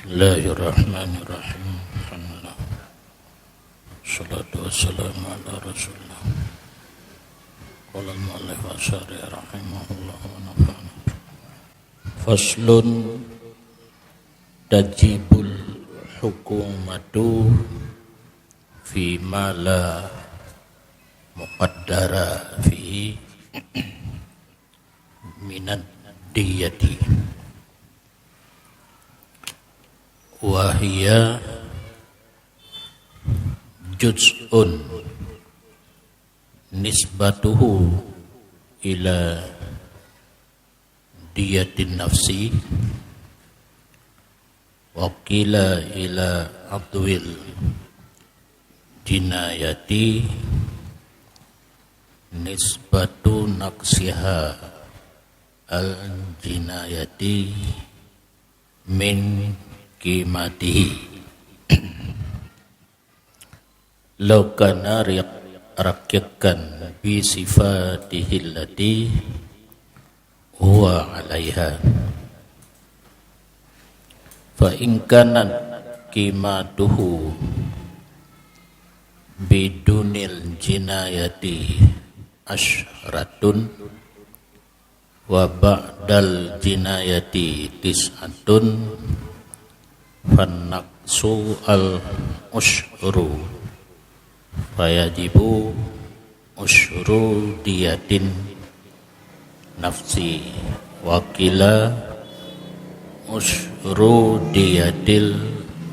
Bismillahirrahmanirrahim. Alhamdulillah. Salatu wassalamu ala Rasulullah. Qala al-mu'allif asyari rahimahullah wa nafa'ana. Faslun tajibul hukumatu fi ma la muqaddara fi minad diyati wahia juz'un nisbatuhu ila diyatin nafsi wa qila ila adwil jinayati nisbatu naqsiha al jinayati min qimatihi law kana raqiqan bi sifatihi allati huwa 'alaiha fa in kana qimatuhu bidunil jinayati asyratun wa ba'dal jinayati tis'atun fannaqsu al-usyru fayajibu usyru diyatin nafsi wakila usyru diyatil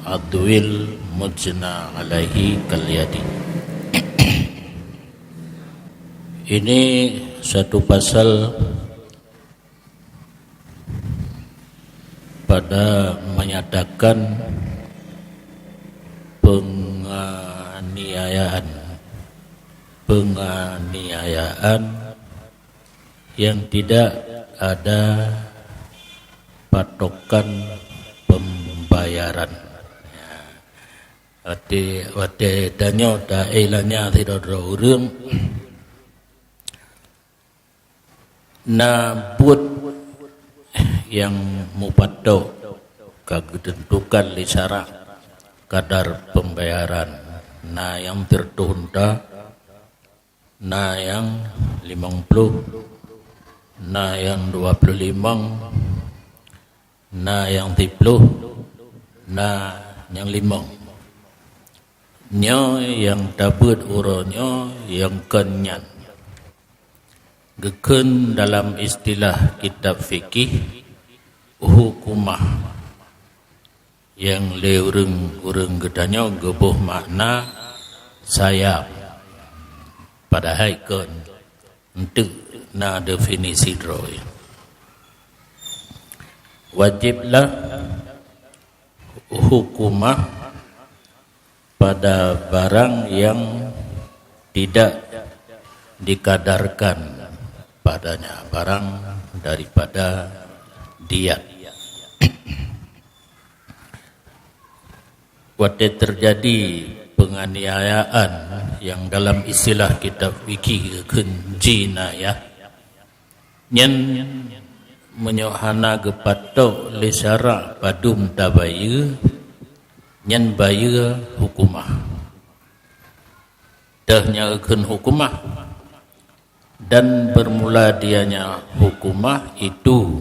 adwil mujna alaihi kalyadi. Ini satu pasal pada menyatakan penganiayaan yang tidak ada patokan pembayaran. Wate danyo da elanya tidak orang na buat yang mupatok ketentukan lisara kadar pembayaran na yang tertunda na yang 50 na yang 25 na yang 30 na yang 5 nyo yang dapat uronyo yang kenyan geken dalam istilah kitab fikih hukumah yang urang gedanya gebuh makna sayap pada haikon untuk na definisi droi wajiblah hukumah pada barang yang tidak dikadarkan padanya barang daripada diyat. Waktu terjadi penganiayaan yang dalam istilah kitab fikih jinayah yang menyohana gepatok lisara padum tabaya yang baya hukumah dahnya akan hukumah dan bermula dianya hukumah itu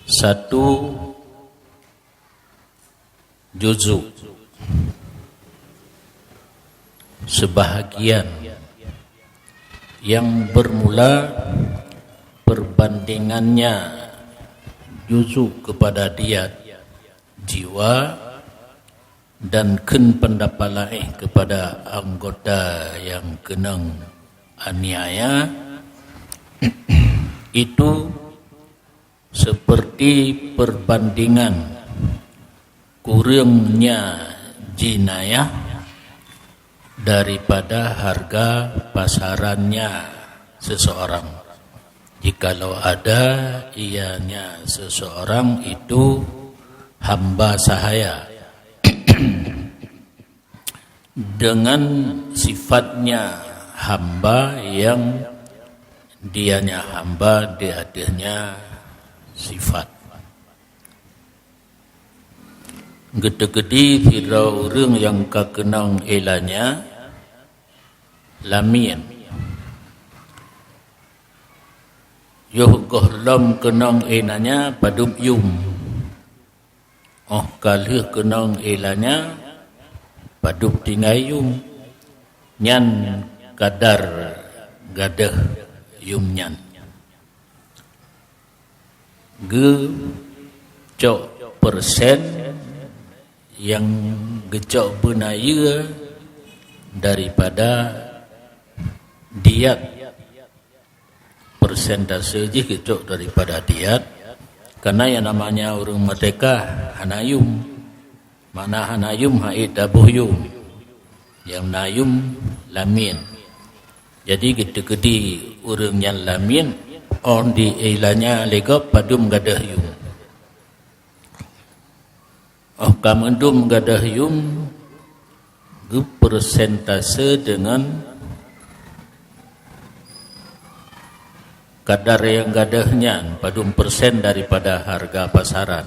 satu juzuk sebahagian yang bermula perbandingannya juzuk kepada diat jiwa dan ken pendapatan kepada anggota yang kenang aniaya itu seperti perbandingan kurangnya jinayah daripada harga pasarannya seseorang. Jikalau ada ianya seseorang itu hamba sahaya dengan sifatnya hamba yang dianya hamba diadanya sifat Gede-gede fira urang yang kakenang elanya lamien. Yoh gohlom kenang enanya padum yum. Oh kalih kenang elanya padum tinggai yum. Nyan kadar gadah yum nyan. Ge cok persen yang gecok benaya daripada diat, persentase je gecok daripada diat, karena yang namanya orang merdeka hanayum, mana hanayum haid dabuh yum, yang nayum lamin. Jadi gede-gede orang yang lamin on di ilanya legap padum gadah yum. Oh kamendum gadah yum ge persentase dengan kadar yang gadahnya padum persen daripada harga pasaran.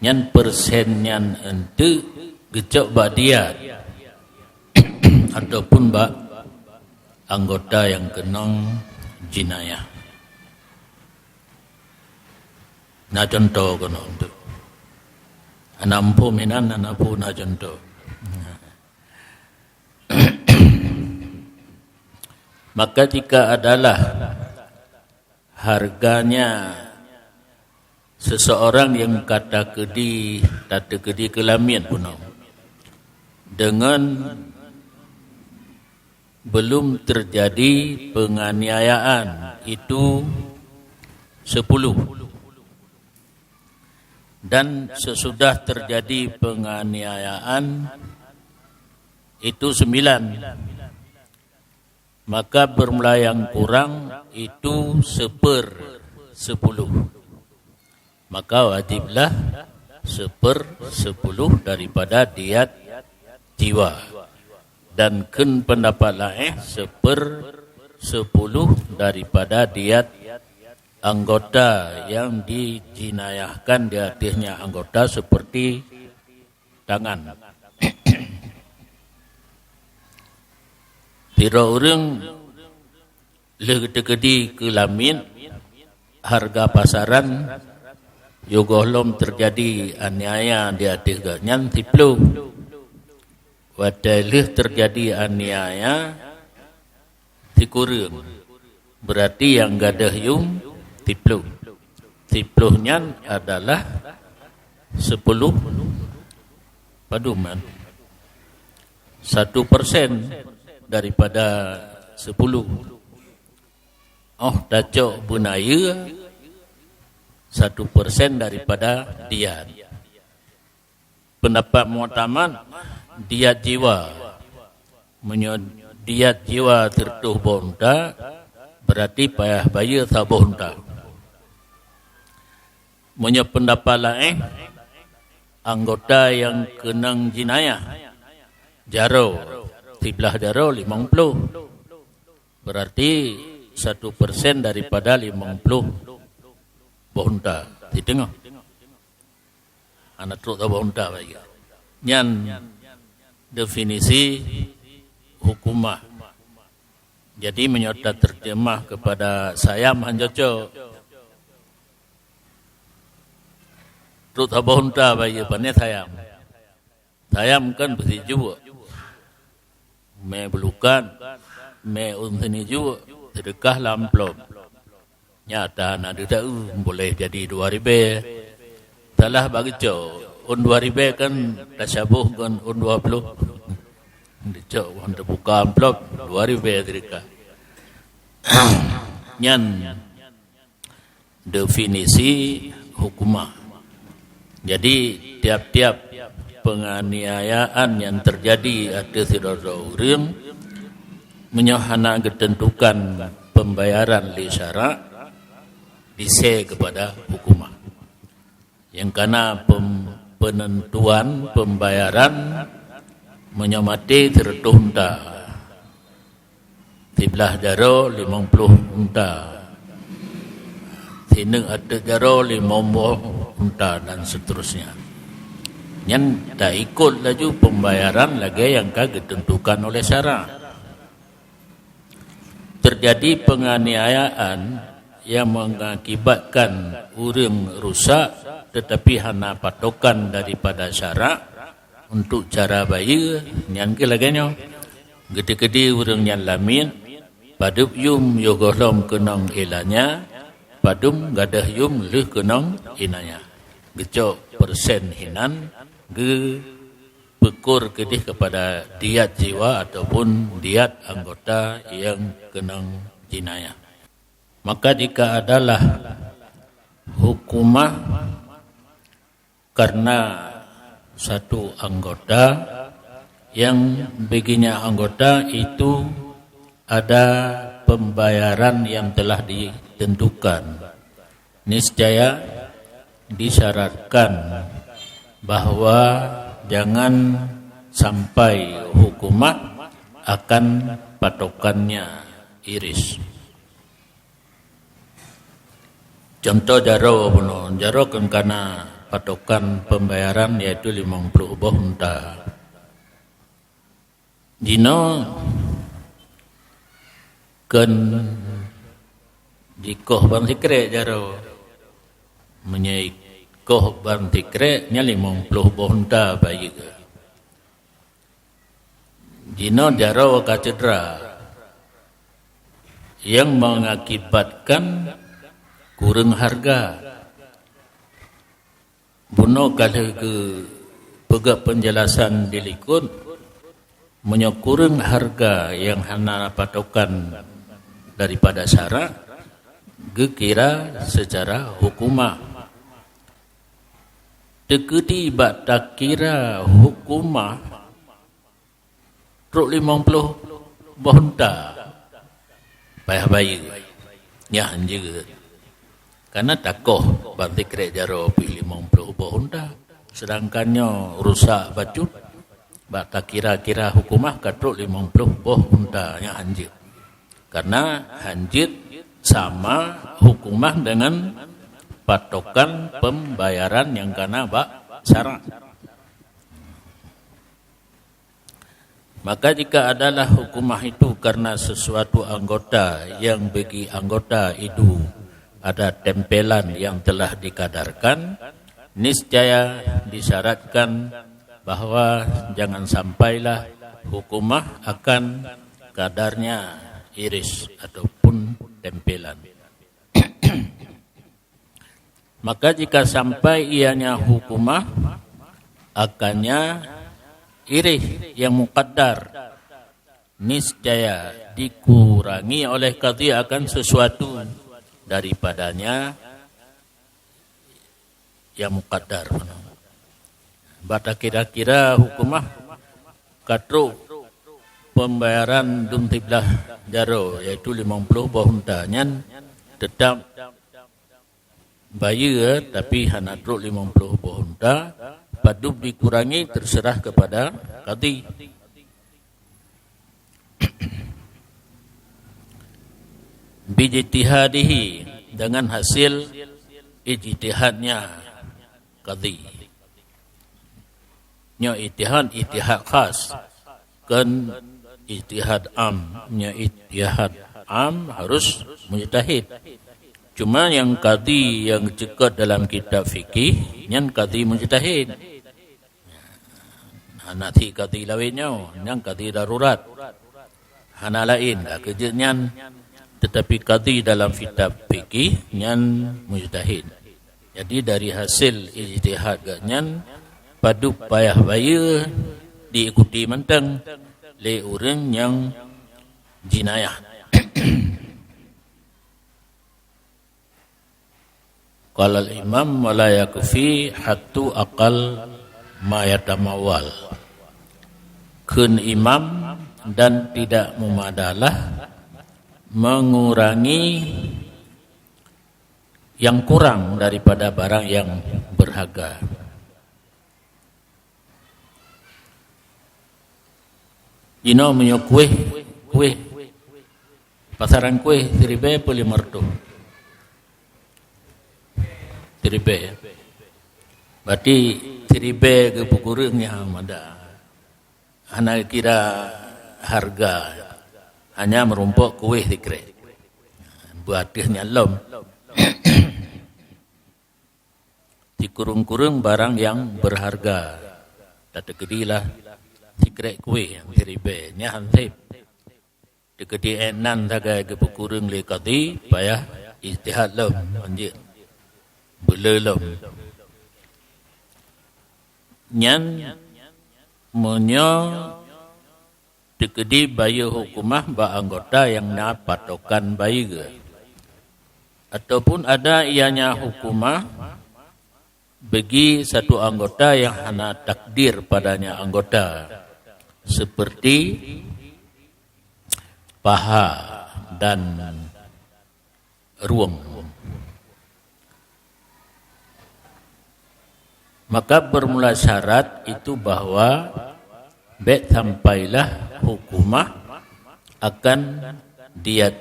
Nyan persen nyan ente gecok bak diat ataupun bak anggota yang kenang jinayah. Na contoh kono untuk anampu minan anapu na contoh. Maka jika adalah harganya seseorang yang kata kedi kelamin pun dengan belum terjadi penganiayaan itu 10, dan sesudah terjadi penganiayaan itu 9, maka bermula yang kurang itu 1/10, maka wajiblah 1/10 daripada diat jiwa, dan ken pendapat lain 1/10 daripada diat anggota yang dijinayahkan di atasnya anggota seperti tangan. Tira orang legede-gede kelamin harga pasaran yogohlom terjadi aniaya di atas ganyan tiplu. Wadalih terjadi aniaya tikurung. Berarti yang gadah yum tiplu. Tipluhnya adalah 10 paduman. 1% daripada 10. Oh, dacok bunaya 1% daripada diat. Pendapat mu'tamad diat jiwa. Diat jiwa tertuh bonda berarti payah bayar tak bonda. Menurut pendapat lain, anggota yang kenang jinayah jaro, tiblah jaro 50, berarti 1% daripada 50 bonda. Di tengah anak truk tak bonda bagi. Nyan definisi hukumah. Jadi menyota terjemah kepada saya manjoco truk tak bonda bagi panen sayam. Sayam kan bersih juga. Me belukan, me unsini juga, sedekah lamplom. Nyata nak dia boleh jadi 2 ribu. Salah bagi cok, 2 ribu kan tasabuh kan 20. Dia cok untuk buka amplop 2 ribu sedekah. Nyan definisi hukumah. Jadi tiap-tiap penganiayaan yang terjadi atas orang menyohana ketentukan pembayaran li syarak dise kepada hukumah. Yang karena penentuan pembayaran menyamati tertuh unta. Tiblah jaro 50 unta. Tineng ada jaro 50 unta dan seterusnya. Yang tak ikut laju pembayaran lagi yang ditentukan oleh syarak. Terjadi penganiayaan yang mengakibatkan urang rusak tetapi hana patokan daripada syarak untuk cara bayar yang ke laganya gede-gede urang yang lamin padup yum yogohlom kenong ilanya padum gadah yum leh kenong inanya gecok persen hinan ge pekur kedih kepada diat jiwa ataupun diat anggota yang kenang jinayah. Maka jika adalah hukumah karena satu anggota yang baginya anggota itu ada pembayaran yang telah ditentukan, niscaya disyaratkan bahwa jangan sampai hukumah akan patokannya iris. Contoh jaro buno, jaro kan kana patokan pembayaran yaitu 50 buah unta. Dino kan dikoh bang sikre jaro menyaik koh bang tikre nya 50 buah unta bayi ke. Dino jaro kacedra yang mengakibatkan kurang harga. Buno kalau ke pegak penjelasan dilikut menyokurang harga yang hana patokan daripada syarak gekira secara hukumah. Deketi bak tak kira hukumah truk 50 bonta payah bayi ya juga karena takoh banti krek jaro pi 50 bonta sedangkannya rusak bacut bak tak kira-kira hukumah ka truk 50 bonta nya hanjit karena hanjit sama hukumah dengan patokan pembayaran yang kena bak syarak. Maka jika adalah hukumah itu karena sesuatu anggota yang bagi anggota itu ada tempelan yang telah dikadarkan, niscaya disyaratkan bahwa jangan sampailah hukumah akan kadarnya iris ataupun tempelan. Maka jika sampai ianya hukumah akannya irih yang muqaddar, niscaya dikurangi oleh qadhi akan sesuatu daripadanya yang muqaddar. Bata kira-kira hukumah katru pembayaran dum tiblah jaro yaitu 50 buah unta nyan tetap bayar tapi hana truk 50 buah unta padub dikurangi terserah kepada qadhi. Bijtihadihi dengan hasil ijtihadnya qadhi. Nya ijtihad khas kan ijtihad am, nya ijtihad am harus mujtahid. Cuma yang qadhi yang cekat dalam kitab fikih nyan qadhi mujtahid. Hana ti qadhi lawinnya, nyan qadhi darurat. Hana lain dah kerja nyan, tetapi qadhi dalam kitab fikih nyan mujtahid. Jadi dari hasil ijtihad nyan padu payah bayar diikuti mentang le orang yang jinayah. Qala al-imam wa la yakfi hatta aqal ma yatamawal. Kun imam dan tidak memadalah mengurangi yang kurang daripada barang yang berharga. Dino menyo kue pasaran kue seribe puli mertu seribe Berarti seribe ke pukurungnya ada. Hana kira harga hanya merumpuk kuih dikre. Buatnya lom. Dikurung-kurung barang yang berharga. Tak kedilah dikre kuih yang seribe nya hansip. Dekedi enan taga ke pukurung le kadi payah istihad lom anjir. Belelom. Nyan menyo dekedi bayi hukumah ba anggota yang na patokan bayi ke. Ataupun ada ianya hukumah bagi satu anggota yang hana takdir padanya anggota seperti paha dan ruang. Maka bermula syarat itu bahawa bet sampailah hukumah akan diat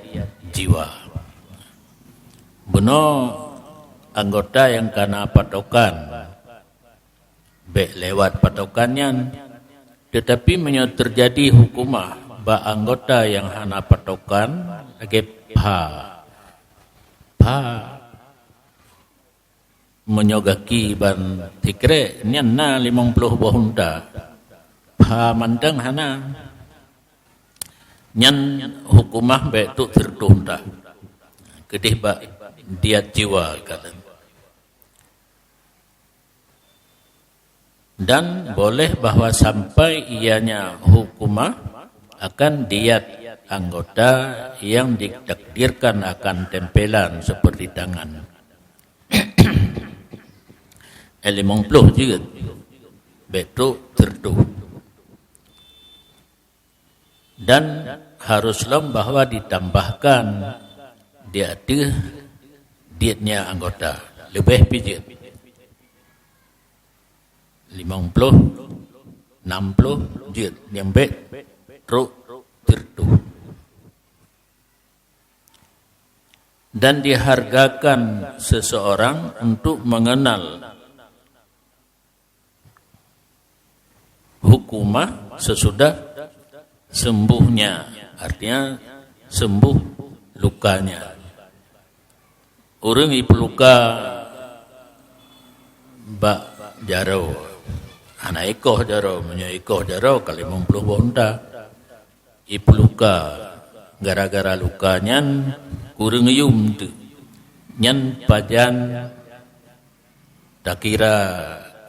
jiwa. Benar anggota yang kena patokan bet lewat patokannya, tetapi menyo terjadi hukumah ba anggota yang hana patokan lagi pa menyogaki ban tikre nyan na 50 buah unta pa mandang hana nyan hukumah baik tu tertunda kedih ba diat jiwa kata. Dan boleh bahawa sampai ianya hukumah akan diat anggota yang ditakdirkan akan tempelan seperti tangan. 50 juga betul tertuh. Dan haruslah bahawa ditambahkan dietnya anggota lebih pijit 50 60 jit yang betul tertuh. Dan dihargakan seseorang untuk mengenal hukumah sesudah sembuhnya, artinya sembuh lukanya. Orang ipeluka bak jaro, anak ikoh jaro, menyo ikoh jaro kali 50 bonda. Ipeluka gara-gara lukanya kurang yum tu, nyan pajan tak kira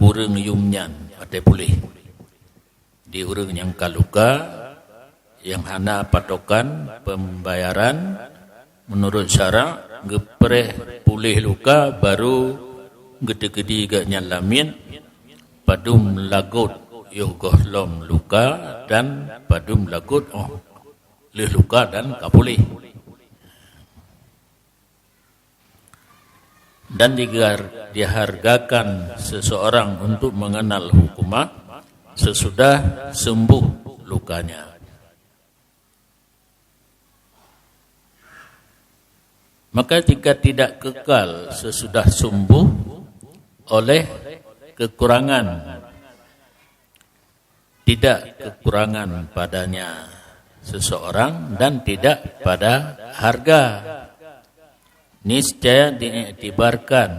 kurang yumnya, ada boleh. Di orang yang kaluka, yang hana patokan pembayaran menurut syarak gepreh pulih luka baru gede-gede gak nyalamin padum lagut yogohlom luka dan padum lagut leh luka dan kapulih. Dan dihargakan seseorang untuk mengenal hukumah sesudah sembuh lukanya. Maka jika tidak kekal sesudah sembuh oleh kekurangan, tidak kekurangan padanya seseorang dan tidak pada harga, niscaya diiktibarkan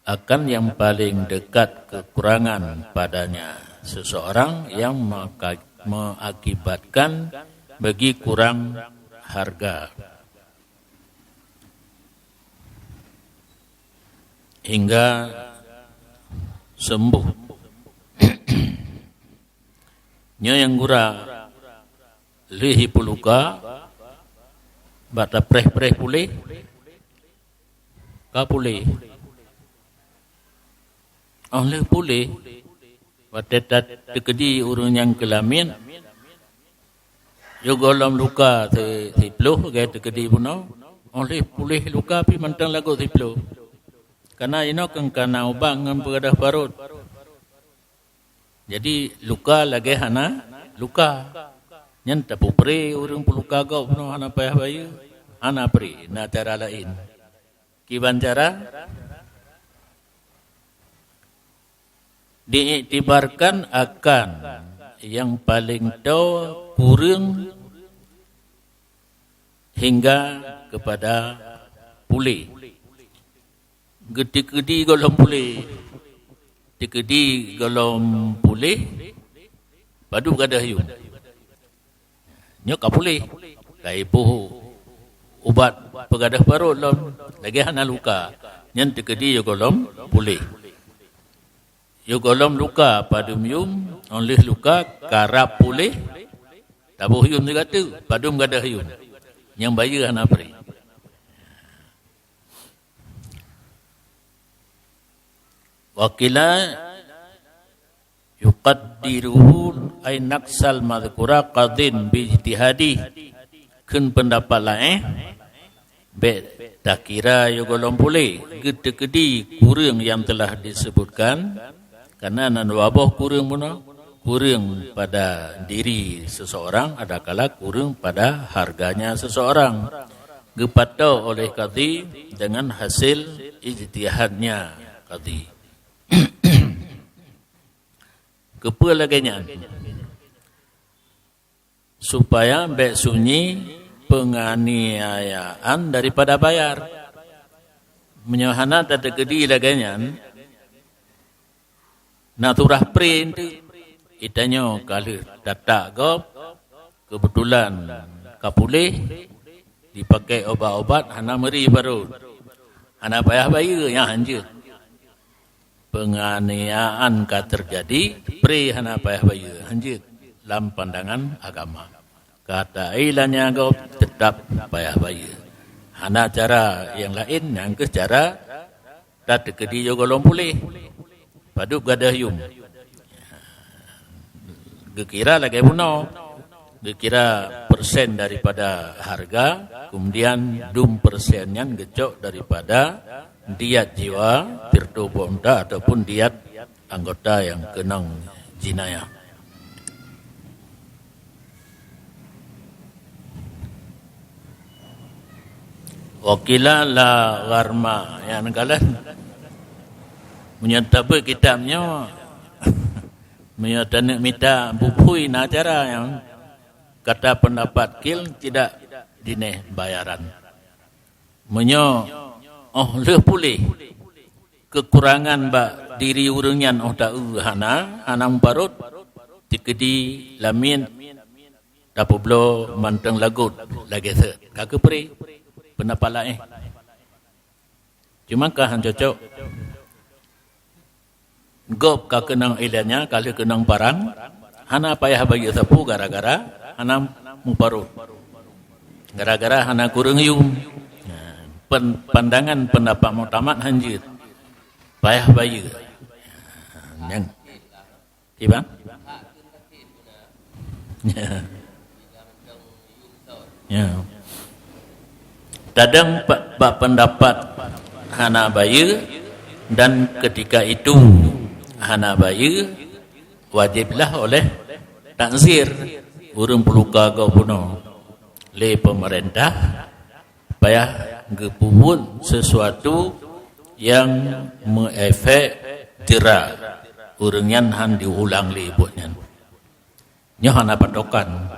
akan yang paling dekat kekurangan padanya seseorang yang mengakibatkan bagi kurang harga hingga sembuh. Nyo yang gura lihi puluka bata preh-preh pulih ka pulih oleh pulih bata tekedi urang yang kelamin yo golom luka ti pluh ge tekedi puno oleh pulih luka pi mantang lagu ti pluh. Karena ino kang kana ubang ngam pegadah parut. Jadi luka lagi hana luka. Nyen tapu pre urang puluka go puno hana payah bayu. Hana pre na cara lain. Kiban cara diiktibarkan akan yang paling tua kurang hingga kepada pulih. Gedi-gedi golong pulih. Gedi golong pulih. Padu kada hiu. Nyok kapulih. Kai puhu. Ubat pegadah parut lom. Lagi hana luka. Nyen gedi golong pulih. Yo golong luka padum yum. Oleh luka karap pulih. Tabuh yum dia kata. Padum kada hiu. Yang bayar hana peri. Wakila yuqaddiruhu ay naqsal madhkura qadin bi ijtihadi kun pendapat lain be tak kira yo golong pulih gede-gede kurang yang telah disebutkan karena nan wabah kurang puno kurang pada diri seseorang adakala kurang pada harganya seseorang gepato oleh qadhi dengan hasil ijtihadnya qadhi. Kepa laganya supaya mbek sunyi penganiayaan daripada bayar menyohana tata gedi laganya naturah print itanya kalau datak gop kebetulan kapulih dipakai obat-obat hana meri baru hana payah bayar yang hanjur penganiayaan ka terjadi pre hana payah bayar hanjit dalam pandangan agama kata ilanya kau tetap payah bayar hana cara yang lain yang ke cara tak tekedi yo golong pulih padu gadah yum gekira lagi puno gekira persen daripada harga kemudian dum persennya gecok daripada diat jiwa tirtu bonda ataupun diat anggota yang kenang jinayah. Wakila la gharma yang kalian menyatakan kitabnya menyatakan minta bupui nacara yang kata pendapat kil tidak dineh bayaran. Le pulih kekurangan ba diri urungan tak hana hanam parut tikedi lamin dapoblo manteng lagut lagi se kake pri pendapat lain cuma kah cocok gop ka kenang ilanya kali kenang parang hana payah bagi sapu gara-gara hanam muparut gara-gara hana kurang yung pandangan pendapat muktamad hanjir payah bayar yang tiba ya kadang bab pendapat hana bayar dan ketika itu hana bayar wajiblah oleh takzir urang peluka kau puno le pemerintah payah gepubut sesuatu yang mengefek jera urangnya han diulang libutnya nyohana patokan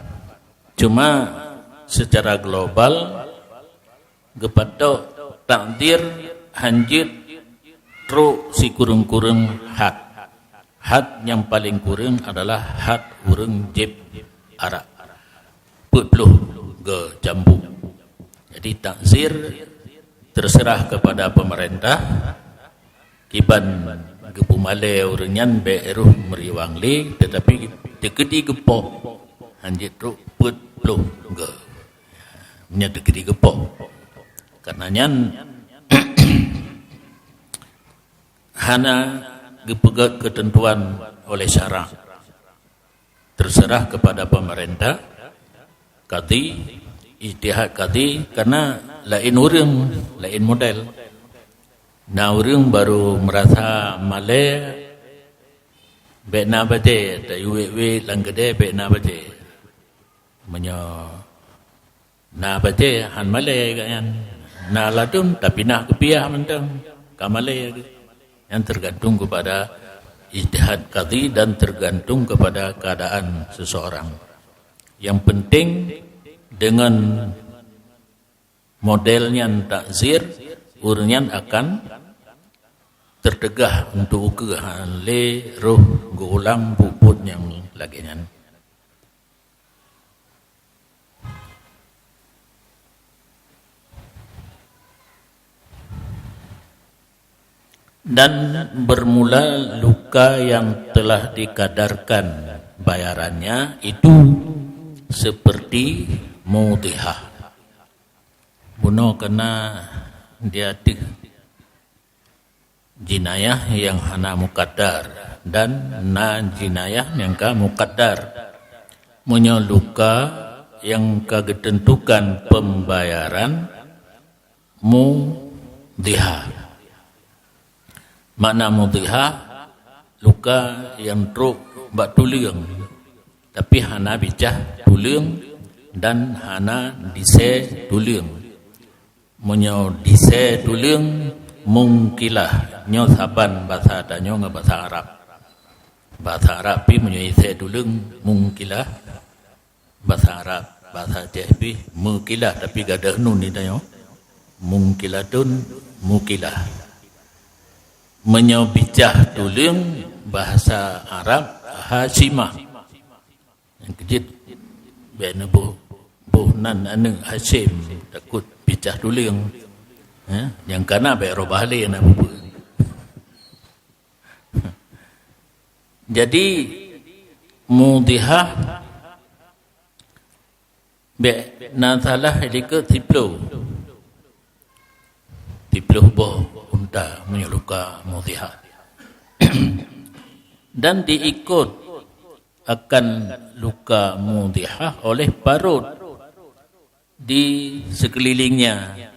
cuma secara global gepatok takdir hanjit tru si kurung-kurung had yang paling kurang adalah had urang jeb arak putluh ge jambu. Jadi takzir terserah kepada pemerintah kiban gepumale urenyan beeruh meriwang li tetapi dekedi gepok hanjit ru put pluh ge nya dekedi gepok karenanya hana gepegat ketentuan oleh syara terserah kepada pemerintah kati ijtihad kati karena lain orang lain model na orang baru merasa male be na bade ta yuwe langgede be na bade menyo na bade han male kan na ladun tapi nak kepiah mentang kamale yang tergantung kepada ijtihad qadhi dan tergantung kepada keadaan seseorang. Yang penting dengan modelnya takzir, urnian akan tertegah untuk ke le roh gulang puput yang laginya. Dan bermula luka yang telah dikadarkan bayarannya itu seperti mudihah. Bunuh kena dia jinayah yang hana muqaddar dan na jinayah yang ka muqaddar. Menyeluka yang ketentukan pembayaran mudihah. Makna mudihah luka yang truk bak tuliang tapi hana bicah tuliang dan hana dise tuliang. Menyo dise tuliang mungkilah nyo saban bahasa danyo nga bahasa Arab. Bahasa Arab pi menyo dise tuliang mungkilah bahasa Arab. Bahasa Aceh pi mukilah tapi gadah nun ni danyo. Mungkilatun mukilah. Menyobicah tuliang bahasa Arab Hasimah. Yang kejit bena nan anu Hasim takut bicah tuliang. Yang kana baik robahli na bubu. Jadi mudihah be na salah dike tiplo boh unta menyeluka mudihah. Dan diikut akan luka mudihah oleh parut di sekelilingnya.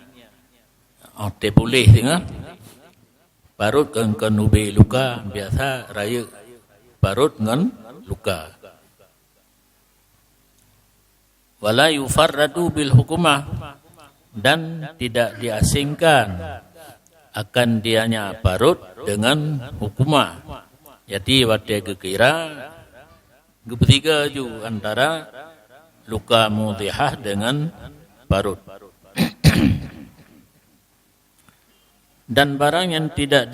Te boleh dengar parut kan ube luka biasa raya parut dengan luka. Wala yufarradu bil hukumah, dan tidak diasingkan akan dianya parut dengan hukumah. Jadi waktu kekira ketiga ju antara luka mudihah dengan parut. Dan barang yang tidak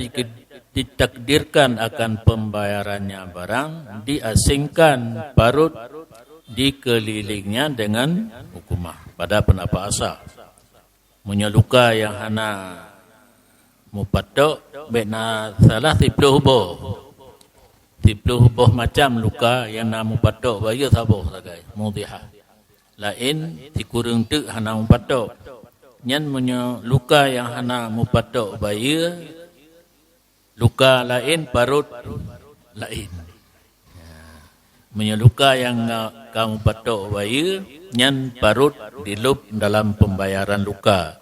ditakdirkan akan pembayarannya barang diasingkan parut dikelilingnya dengan hukumah. Pada pendapat asal menyeluka yang hana mupatok bena salah tipluh boh macam luka yang na mupatok baya saboh sagai mudihah. Lain dikurung tu hana mupatok. Nyan luka yang hana mupatok baya, luka lain parut lain. Menyeluka yang kamu patok baya, nyan parut dilup dalam pembayaran luka.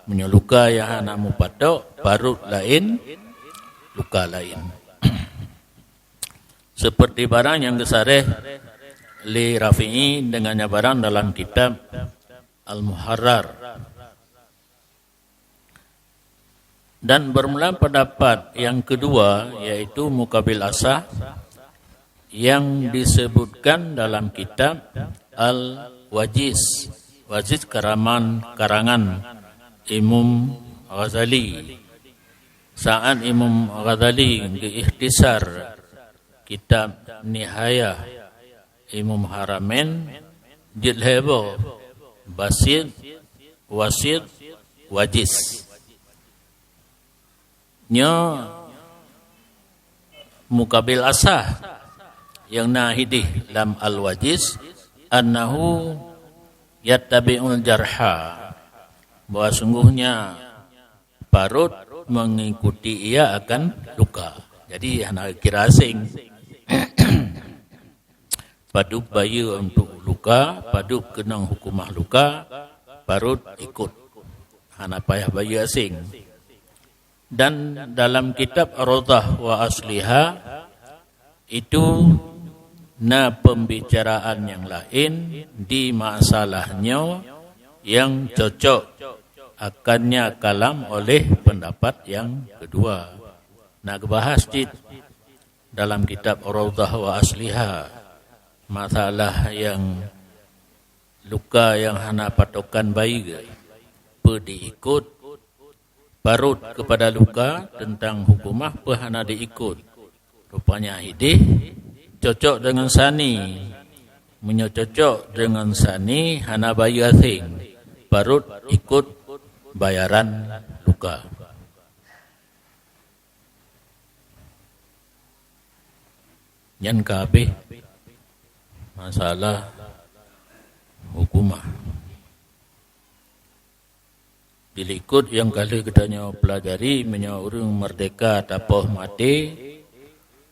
Menyeluka yang hana mupatok parut lain, luka lain. Seperti barang yang kesareh li Rafi'i dengannya barang dalam kitab Al-Muharrar. Dan bermula pendapat yang kedua yaitu mukabil asah yang disebutkan dalam kitab Al-Wajiz. Wajiz karangan Imam Ghazali. Saat Imam Ghazali diikhtisar kitab Nihayah Imam Haramain jilhebo basit wasit wajiz. Nya mukabil asah yang nahidih dalam al-wajiz annahu yattabi'ul jarha, bahwa sungguhnya parut mengikuti ia akan luka. Jadi hana kira asing. Paduk bayu untuk luka, paduk kenang hukumah luka, parut ikut. Hana payah bayu asing. Dan dalam kitab Ar-Rawdah wa Asliha itu na pembicaraan yang lain di masalahnya yang cocok akannya kalam oleh pendapat yang kedua. Nak bahas dalam kitab Rawdah wa Asliha, masalah yang luka yang hana patokan bayi ke diikut parut kepada luka tentang hukumah hana diikut. Rupanya hidih cocok dengan sani, menyococok dengan sani hana bayi asing, parut ikut bayaran luka. Yang kabeh masalah hukumah. Dilikut yang kali katanya pelajari menyawa orang merdeka tapoh mati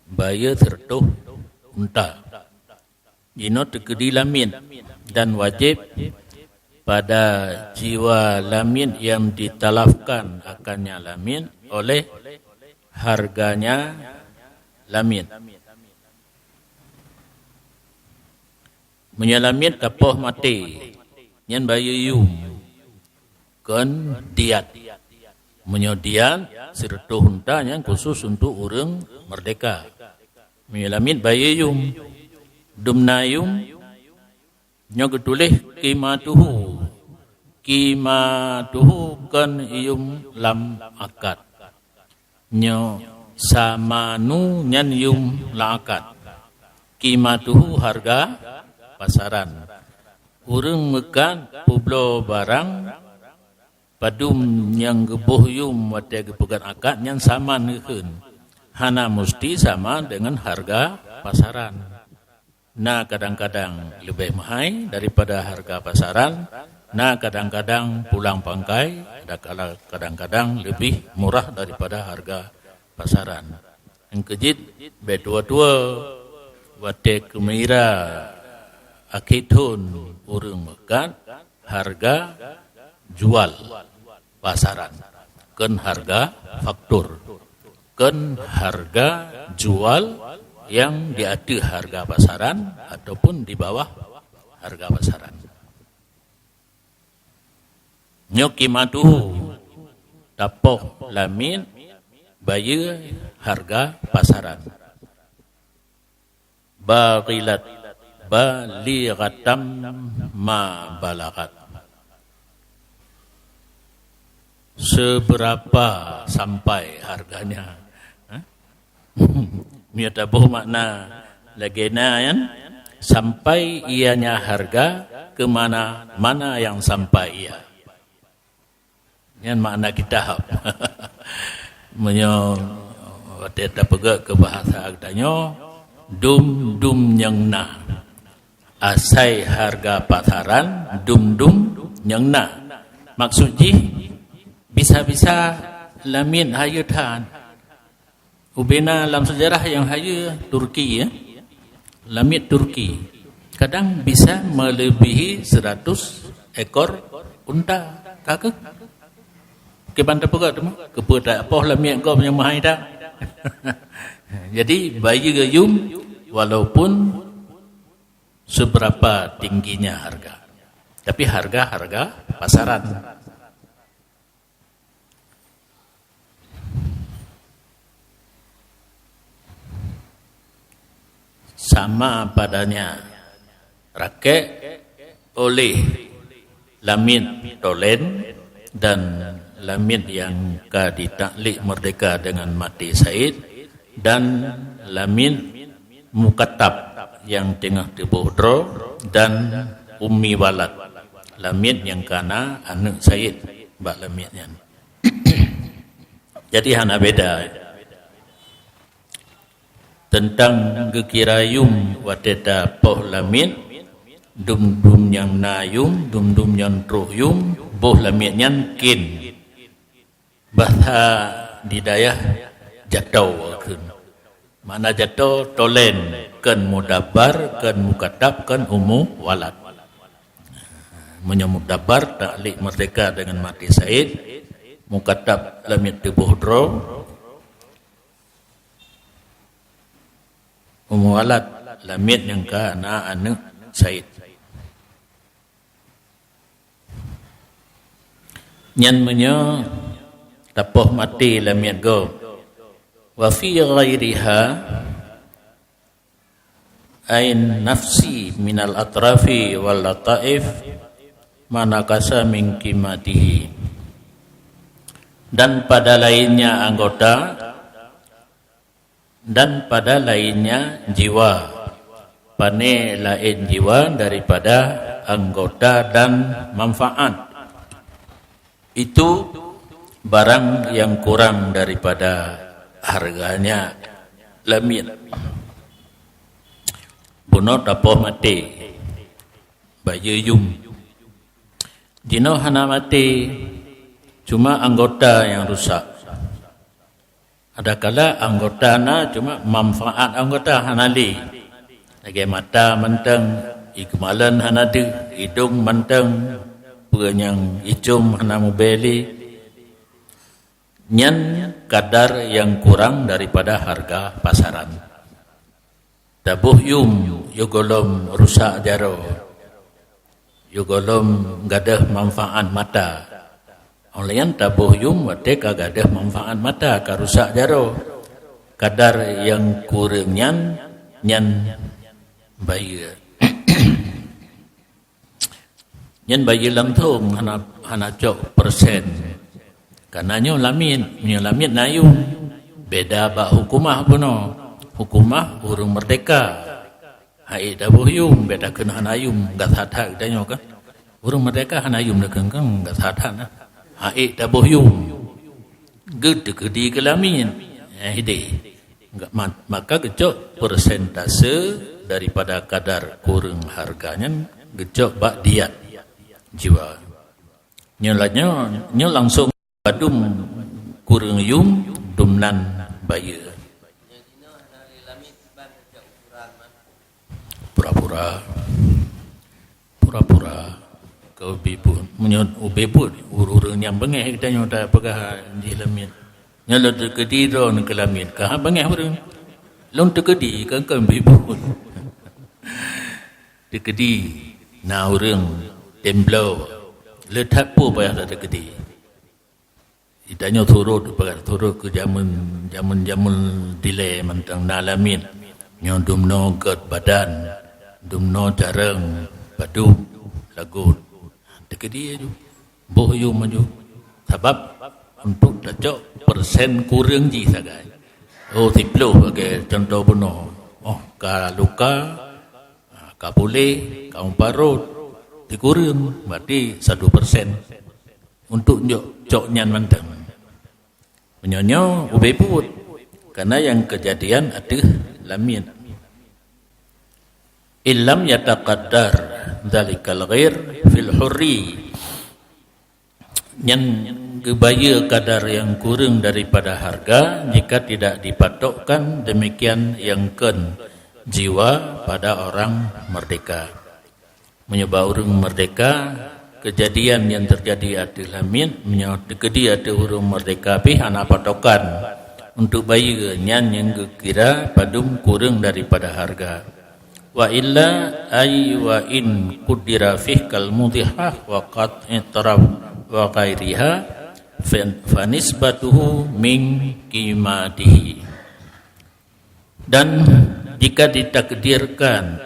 bayar sertuh unta. Jino tegedi lamin dan wajib pada jiwa lamin yang ditalafkan akannya lamin oleh harganya lamin. Menyalamin tapoh mati yang bayu yum kan diat menyodian sertuh unta yang khusus untuk orang merdeka. Menyalamin bayu yum dumnayum nyo ketulih kimatuhu kan yum lam akad nyo samanu nyan yum la akad kimatuhu harga pasaran. Urang mekan publo barang padum yang gebuh yum wate gepugan akad yang sama ngeun. Hana mesti sama dengan harga pasaran. Nah kadang-kadang lebih mahal daripada harga pasaran. Nah kadang-kadang pulang pangkai, kadang-kadang lebih murah daripada harga pasaran. Yang kejit betua-tua wate kemira akitun urang mekan harga jual pasaran ken harga faktur ken harga jual yang di atas harga pasaran ataupun di bawah harga pasaran. Nyokimatu tapoh lamin bayar harga pasaran. Balighatam ma balagat. Seberapa sampai harganya? Mia tabuh makna lagena kan? Sampai ianya harga ke mana yang sampai ia. Yang makna kitab. Menyo kita pergi ke bahasa agdanya dum yang na. Asai harga pasaran dum yang na. Maksudnya bisa-bisa lamin hayatan. Ubena dalam sejarah yang haya Turki ya. Lamit Turki. Kadang bisa melebihi 100 ekor unta. Kakak? Kebanta pegak tu mah. Kepada apa lamit kau punya mahal dah. Jadi bayi gayum walaupun seberapa tingginya harga. Tapi harga pasaran. Sama padanya rakyat oleh lamin tolen dan lamin yang ditaklik merdeka dengan mati Said dan lamin mukatab yang tengah dibohdro dan ummi walad lamin yang kana anak Said bak laminnya. Jadi hana beda tentang gekirayum wateta poh lamin dum yang nayum dum yang truhyum boh lamin yang kin bahasa di dayah jatau kun mana jatau tolen kan mudabar kan mukatab kan umu walad menyemudabar taklik merdeka dengan mati Said mukatab lamin tubuhdro umu walad lamin yang kana anak Said. Nyan menyo tapoh mati lamin go wa fi ghairiha ain nafsi minal atrafi wal lataif manakasa min qimatihi. Dan pada lainnya anggota dan pada lainnya jiwa. Pane lain jiwa daripada anggota dan manfaat. Itu barang yang kurang daripada harganya. Lamin buno tapoh mati bayi yum dino hana mati cuma anggota yang rusak. Adakala anggota na cuma manfaat anggota hanali. Lagi mata menteng, ikmalan hanade, hidung menteng, penyang icum hana mubeli. Nyan kadar yang kurang daripada harga pasaran. Tabuh yum yugolom rusak jaro. Yugolom gadah manfaat mata. Olayan tabuh yum wate kagadah manfaat mata ka rusak jaro. Kadar yang kurang nyan bayi. Nyan bayi langtung hana cok persen. Kananyo lamin nayung. Beda ba hukumah puno. Hukumah urung merdeka. Hai tabuh yum beda kena hanayum gathata danyo kan. Urung merdeka hanayum dekan kan gathata na. Hai tabuh yum. Gede ke lamin. Hide. Maka kecok persentase daripada kadar kurang harganya kecok bak diat jiwa. Nyo langsung badum kurang yum dumnan bayi. Pura-pura kau bibut menyot ubebut ururun yang bengeh kita nyota apakah di lamin nyalo terkedi ron ke lamin kah bengeh urang long terkedi kan bibut terkedi na urang temblo letak po payah terkedi itanya turut ke zaman delay mentang nalamin nyondumno got badan dumno jarang badu lagut dekedi aju bohyu maju sebab untuk dacok persen kurang ji sagai tiplo bagai contoh buno ka luka ka boleh ka umparut dikurang berarti 1% untuk cok nyan mantang menyonyo ubebut karena yang kejadian ada lamin illam yataqaddar dzalikal ghair fil hurri yang kebaya kadar yang kurang daripada harga jika tidak dipatokkan demikian yang ken jiwa pada orang merdeka. Menyebab orang merdeka kejadian yang terjadi adalah menyebab ada orang merdeka hana patokan untuk bayi nyan yang kira padum kurang daripada harga. Wa illa ay wa in qudira fih kal mudhihah wa qad itaraf wa ghairiha fa nisbatuhu min qimatihi. Dan jika ditakdirkan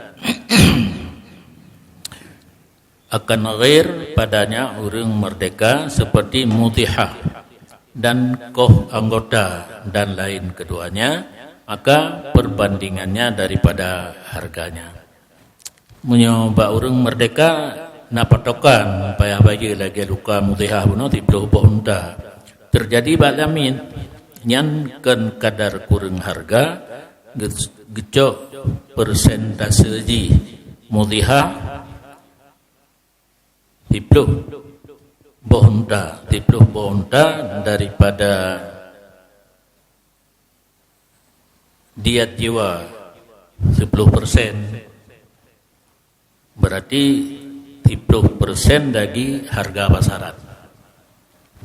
akan ghair padanya orang merdeka seperti mudhihah dan koh anggota dan lain keduanya, maka perbandingannya daripada harganya. Menyobak orang merdeka napatokan payah bagi lagi luka mudhihah buno tiploh bonda. Terjadi balamin nyan kan kadar kurang harga gecok persentase ji mudhihah tiploh bonda daripada diat jiwa 10%, berarti 10% dari harga pasaran.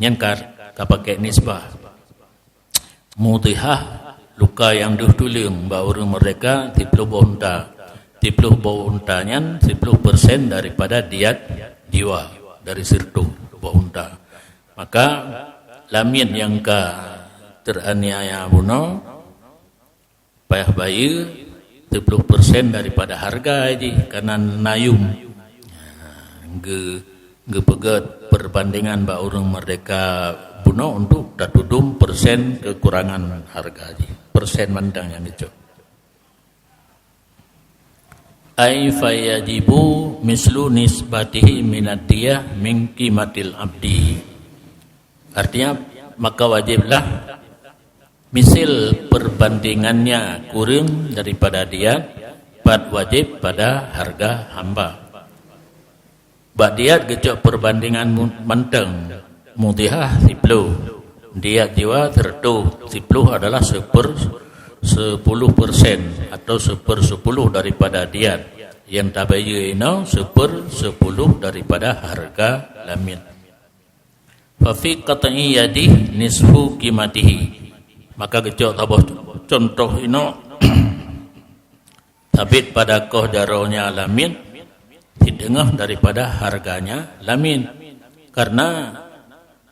Yang pakai nisbah. Mudhihah luka yang dituling baru mereka 10 bonda. 10 bondanya 10% daripada diat jiwa dari sirtu bonda. Maka lamin yang teraniaya buno payah bayi 10% daripada harga aja karena nayum ge pegat perbandingan ba orang merdeka buno untuk datudum persen kekurangan harga aja persen mandang yang itu ai fayajibu mislu nisbatihi minad diyah min qimatil abdi. Artinya maka wajiblah misil perbandingannya kurang daripada dia pad wajib pada harga hamba. Bak diat gecok perbandingan menteng mudihah 10 diat jiwa tertu 10 adalah 10% atau 1/10 daripada diat yang tabayyu ino 1/10 daripada harga lamin. Fa fi qat'i yadi nisfu qimatihi. Maka gecok tabah contoh ino tabit pada koh daronya lamin ditengah daripada harganya lamin karena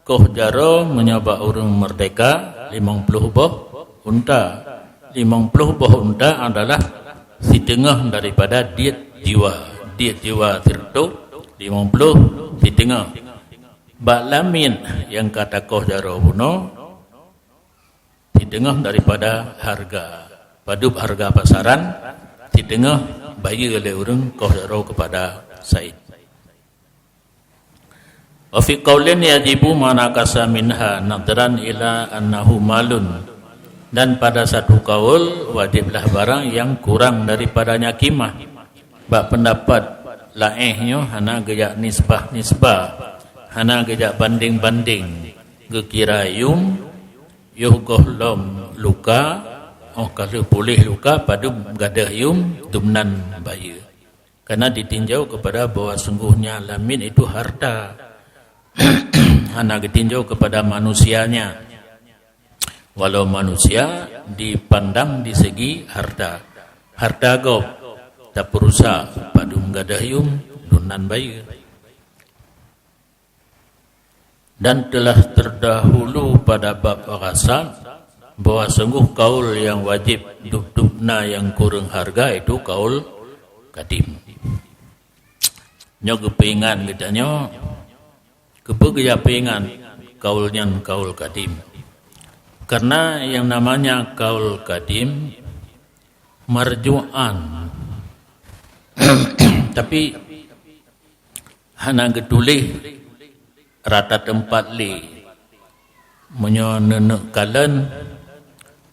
koh jaro menyabak orang merdeka 50 buah unta. 50 buah unta adalah setengah daripada diet jiwa tertu 50 setengah. Bak lamin yang kata koh jaro buno setengah daripada harga padub harga pasaran setengah bagi oleh orang koh jaro kepada Said. Wa fi qaulin yajibu manakasa minha nadran ila annahu malun. Dan pada satu kaul wajiblah barang yang kurang daripadanya kimah. Bak pendapat laihnya hana gejak nisbah hana gejak banding gekira yuh gohlom luka kalau boleh luka pada gadah yum dumnan bayi karena ditinjau kepada bahwa sungguhnya lamin itu harta hana ditinjau kepada manusianya walau manusia dipandang di segi harta gop tak perusak pada gadah yum dumnan bayi. Dan telah terdahulu pada bab ghasab bahwa sungguh kaul yang wajib duk-dukna yang kurang harga itu kaul kadim. Nyo kepingan kitanya kepegaya pingan kaulnya kaul kadim. Karena yang namanya kaul kadim marju'an. Tapi hana gedulih rata tempat li menyonenek kalen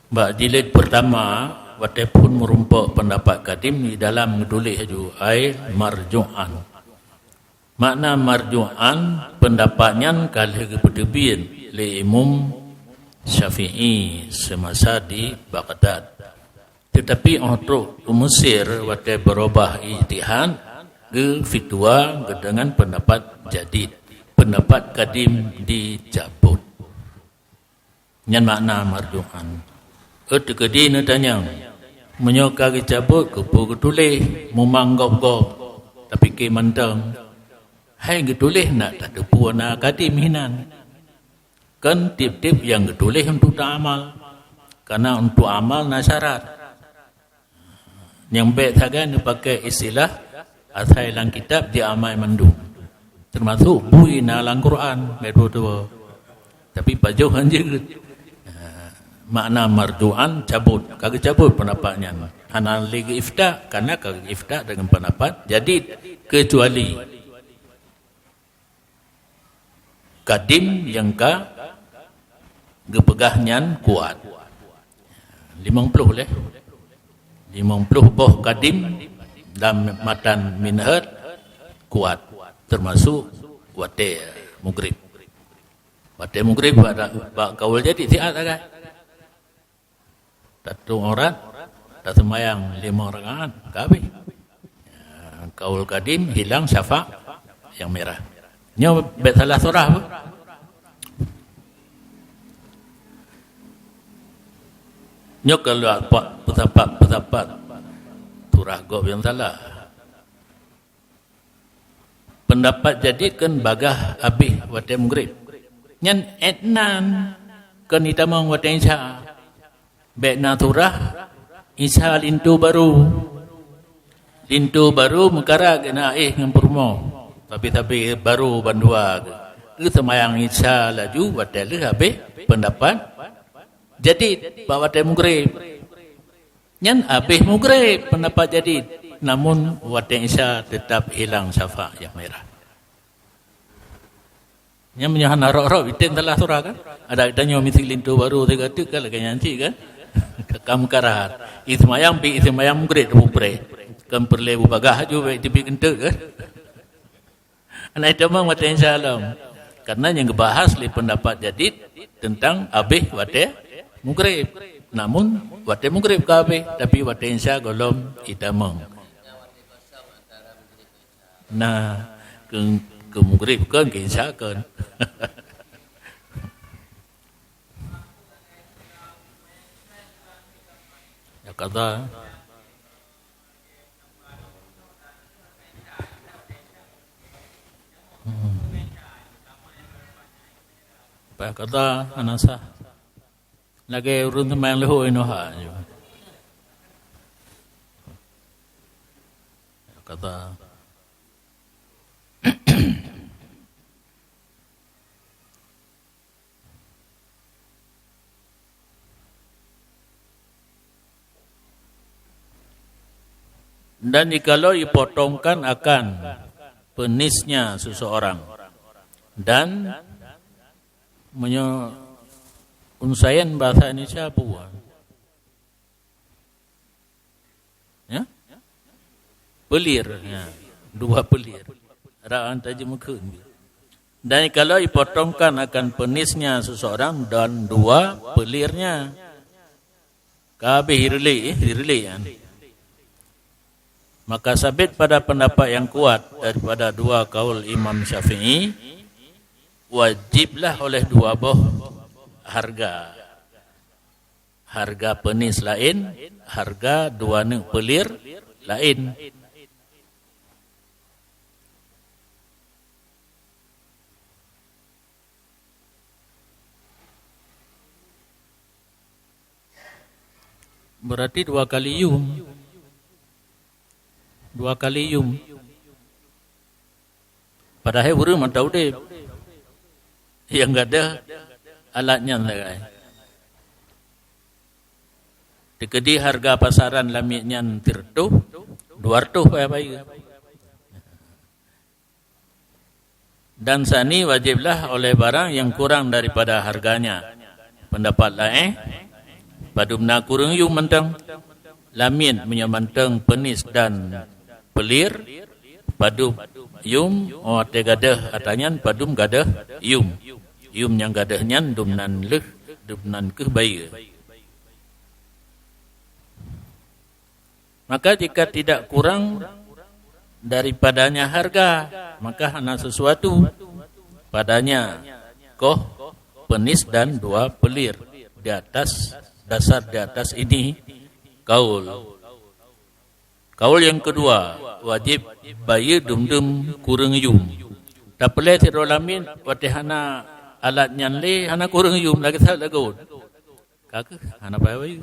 bak jilid pertama walaupun merumpak pendapat kadim di dalam ngedulih ju ai marju'an. Makna marju'an pendapatnya kalih kepedebin li Imam Syafi'i semasa di Baghdad. Tetapi untuk Mesir waktu berubah ijtihad ke fatwa dengan pendapat jadid. Pendapat kadim dicabut. Yang makna marju'an. Kedi nak tanya. Menyoka dicabut kepu ketulih memanggap-gap. Tapi ke mentang. Hai ketulih nak tak ada puana kadim hinan. Kan tip-tip yang ketulih untuk tak amal. Karena untuk amal nak syarat. Yang baik takkan pakai istilah asal dalam kitab dia amal mandum. Termasuk bui nalang Quran medua-dua. Tapi pajuhan je. Makna marju'an cabut. Kagak cabut pendapatnya. Hana lagi ifta karena kagak ifta dengan pendapat jadi kecuali kadim yang gepegahnya kuat. 50 leh. 50 boh kadim dalam matan minhad kuat. Termasuk wate mugrib. Wate mugrib bak kawal jadi tiap agak. Satu orang tak semayang 5 rakaat kabeh. Kaul kadim hilang syafa' yang merah. Nyo bet salah surah apa? Nyo kalau petapat surah gob yang salah. Pendapat jadikan bagah habis wate mugrib. Nyan etnan kan itamang wate isya. Baik naturah Isa lintu baru mekara kena dengan permo. Tapi baru bandua ke semayang Isa laju batal habis pendapat. Jadi bawa temu grip. Nyan habis mugrib pendapat jadi. Namun wate Isa tetap hilang syafa yang merah. Yang menyahan arok-arok itin telah surah kan. Ada tanya misi lintu baru dia kata kalau nyanci kan. Kamu karat. Ismayang mugrib bubre. Kan perlebu bagah ju baik tipi kentek kan. Anak itu memang wate Insya Allah. Karena yang dibahas li pendapat jadid tentang habis wate mugrib. Namun wate mugrib kabeh tapi wate Insya golom idamang. Nah, ke mugrib kan ke Insya kan. Ya kata apa kata anasa lagi urun teman leho inoha kata dan jikalau dipotongkan akan penisnya seseorang dan unsayan bahasa Indonesia apa? Ya? Pelir, ya. 2 pelir. Raan tajamukun. Dan kalau dipotongkan akan penisnya seseorang dan 2 pelirnya, kabeh hirli kan. Maka sabit pada pendapat yang kuat daripada 2 kaul Imam Syafi'i, wajiblah oleh 2 boh harga penis lain, harga 2 neng pelir lain. Berarti 2 kali yum. 2 kali yum. Padahal burung mantau deh. Yang enggak ada alatnya lagi. Dikedi harga pasaran lamiknya tirtuh 200 baik. Dan sani wajiblah oleh barang yang kurang daripada harganya. Pendapat lain padumna kurang yum mentang lamin menyamantang penis dan pelir padum yum te gadah atanyan padum gadah yum yang gadahnya dumnan leh dumnan ke bayi. Maka jika tidak kurang daripadanya harga, maka hanya sesuatu padanya koh penis dan 2 pelir di atas dasar di atas ini kaul yang kedua wajib bayi dum kurang yum. Tak boleh tirolamin watihana alat nyanle hana kurang yum lagi tak lagu. Kakak hana bayi.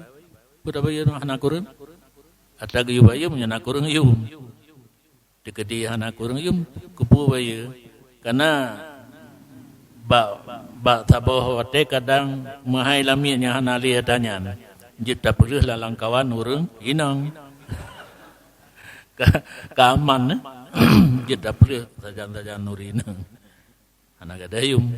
Budak bayi hana kurang. Atau bayi menyana kurang yum. Dekedi hana kurang yum kupu bayi. Karena bak taboh wate kadang mahai lamin yang hana lihat tanya. Jid tak perlu lalang kawan urang inang. Keaman jid tak perlu sajan-sajan nurina. Anak ada yum.